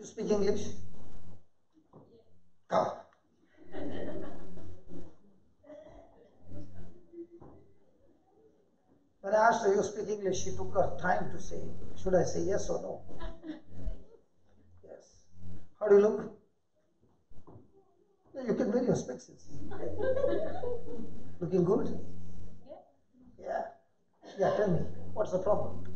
You speak English? Come. When I asked her, you speak English, she took her time to say, should I say yes or no? Yes. How do you look? You can wear your specs and see. Looking good? Yeah. Yeah, tell me, what's the problem?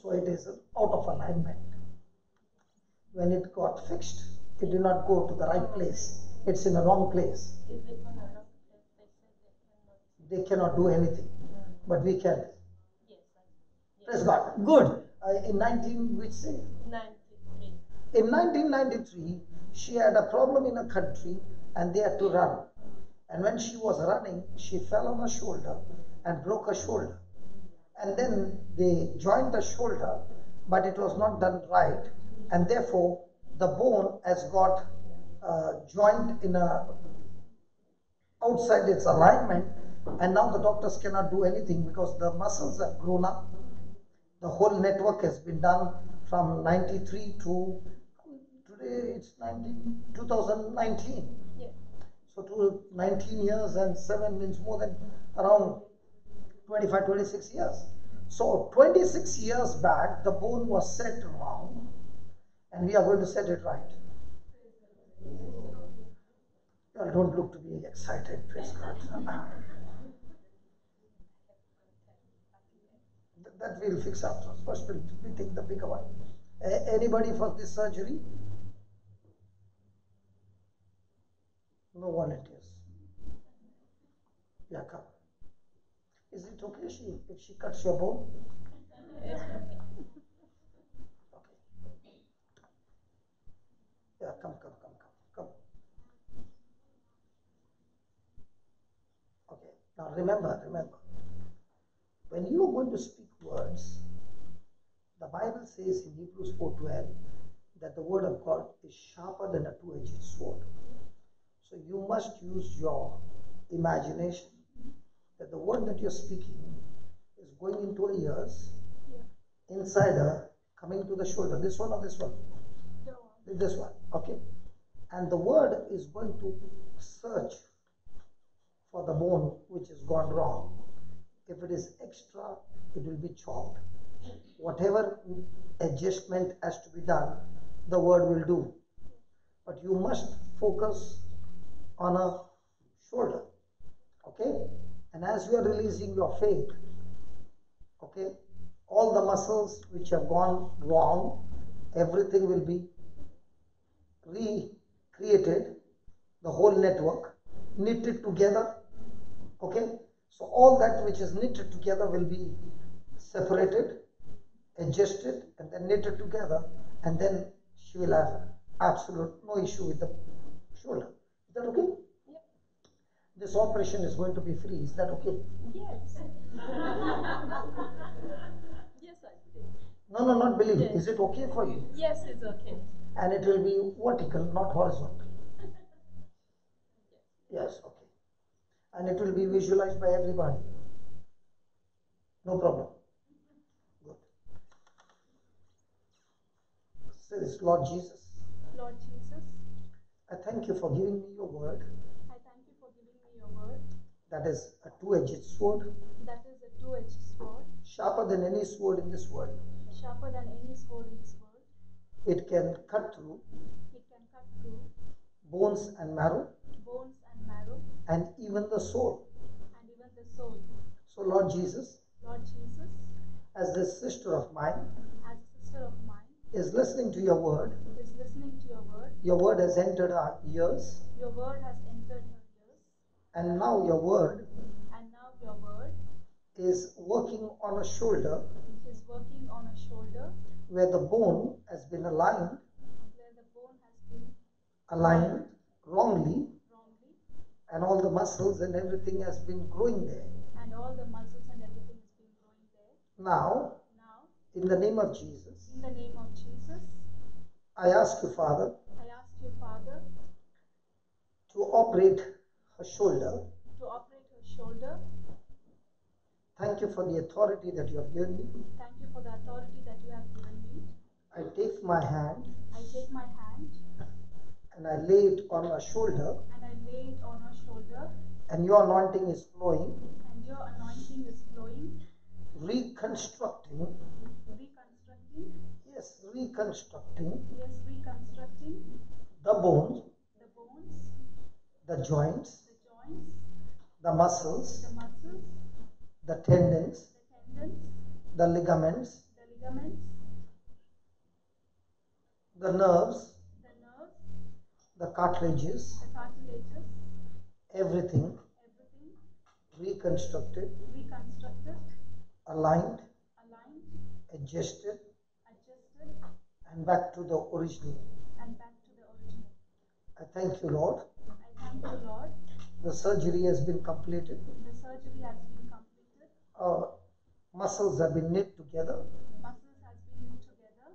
So it is out of alignment. When it got fixed, it did not go to the right place. It's in the wrong place. They cannot do anything, but we can. Praise God. Good. In 1993, she had a problem in a country and they had to run. And when she was running, she fell on her shoulder and broke her shoulder. And then they joined the shoulder, but it was not done right. And therefore, the bone has got joined in a outside its alignment. And now the doctors cannot do anything because the muscles have grown up. The whole network has been done from 93 to today it's 2019. Yeah. So to 19 years and 7 means more than around 25, 26 years. So 26 years back, the bone was set wrong and we are going to set it right. You don't look to be excited, praise God. That we'll fix after. First we'll take the bigger one. Anybody for this surgery? No volunteers. Yeah, come. Is it okay if she cuts your bone? Okay. Yeah, come. Okay. Now remember. When you are going to speak words, the Bible says in Hebrews 4:12 that the word of God is sharper than a two-edged sword. So you must use your imagination that the word that you're speaking is going into her ears, inside her, coming to the shoulder. This one or this one? This one, okay? And the word is going to search for the bone which has gone wrong. If it is extra, it will be chopped. Whatever adjustment has to be done, the word will do. But you must focus on a shoulder, okay? And as you are releasing your faith, okay, all the muscles which have gone wrong, everything will be recreated, the whole network, knitted together, okay? So all that which is knitted together will be separated, adjusted, and then knitted together, and then she will have absolute no issue with the shoulder. Is that okay? Yep. This operation is going to be free. Is that okay? Yes. Yes, I believe. No, not believe. Yes. Is it okay for you? Yes, it's okay. And it will be vertical, not horizontal. Yes, okay. And it will be visualized by everybody. No problem. Good. Say this, Lord Jesus. Lord Jesus. I thank you for giving me your word. I thank you for giving me your word. That is a two-edged sword. That is a two-edged sword. Sharper than any sword in this world. Sharper than any sword in this world. It can cut through. It can cut through. Bones and marrow. Bones and marrow. And even the soul. And even the soul. So Lord Jesus. Lord Jesus. As this sister of mine. As a sister of mine. Is listening to your word. Is listening to your word. Your word has entered our ears. Your word has entered her ears. And now your word. And now your word. Is working on a shoulder. Is working on a shoulder. Where the bone has been aligned. Where the bone has been aligned wrongly. And all the muscles and everything has been growing there. And all the muscles and everything has been growing there. Now, in the name of Jesus. In the name of Jesus. I ask you, Father, I ask you, Father, to operate her shoulder. to operate her shoulder. Thank you for the authority that you have given me. Thank you for the authority that you have given me. I take my hand I take my hand and I lay it on her shoulder, and I lay it on her shoulder, and your anointing is flowing, and your anointing is flowing, reconstructing, reconstructing, yes, reconstructing reconstructing the bones, the bones, the joints, the joints, the muscles, the muscles, the tendons, the tendons, the ligaments, the ligaments, the nerves, the the cartilages, the cartilages, everything everything reconstructed, reconstructed, aligned, aligned, adjusted, adjusted, and back to the original. and back to the original. I thank you, Lord. I thank you, Lord. The surgery has been completed. The surgery has been completed. Muscles have been knit together. Muscles has been knit together.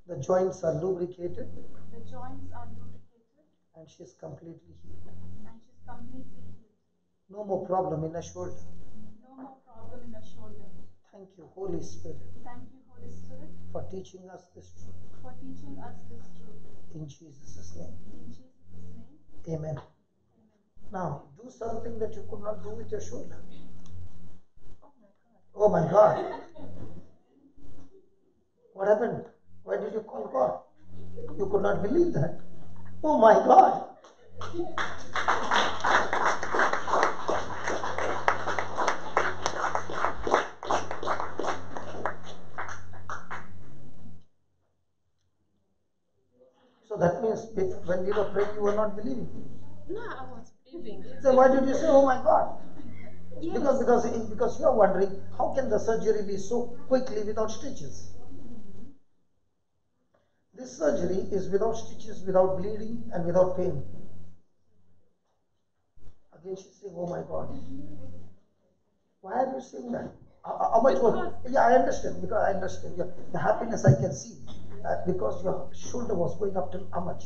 The joints are lubricated, The joints are lubricated, and she is completely healed. and she's completely healed. No more problem in her shoulder. No more problem in her shoulder. Thank you, Holy Spirit, Thank you, Holy Spirit, for teaching us this truth. for teaching us this truth. In Jesus' name, In Jesus' name, amen. amen. Now, do something that you could not do with your shoulder. Oh my God. Oh my God. What happened? Why did you call God? You could not believe that. Oh my God. So that means if when we were praying, you were not believing. No, I was believing. So why did you say, oh my God? Yes. Because you are wondering, how can the surgery be so quickly without stitches? This surgery is without stitches, without bleeding, and without pain. Again, she's saying, oh my God. Why are you saying that? How much was? Yeah, I understand. Because I understand. Yeah, the happiness I can see. Because your shoulder was going up till how much?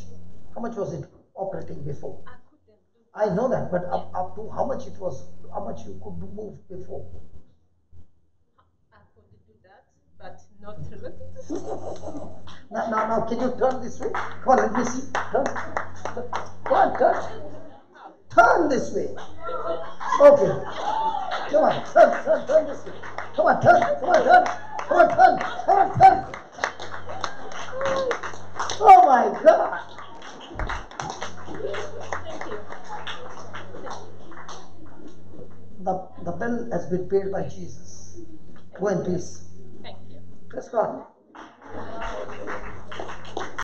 How much was it operating before? I couldn't do I know that, but up to how much it was, how much you could move before? I could do that, but not really. Now, can you turn this way? Come on, let me see. Turn. Come on, turn. Turn this way. Okay. Come on, turn this way. Come on, turn. Come on, turn. Come on, turn. Come on, turn. Oh my God. Thank you. The bill has been paid by Jesus. Go in peace. Thank you. Praise God.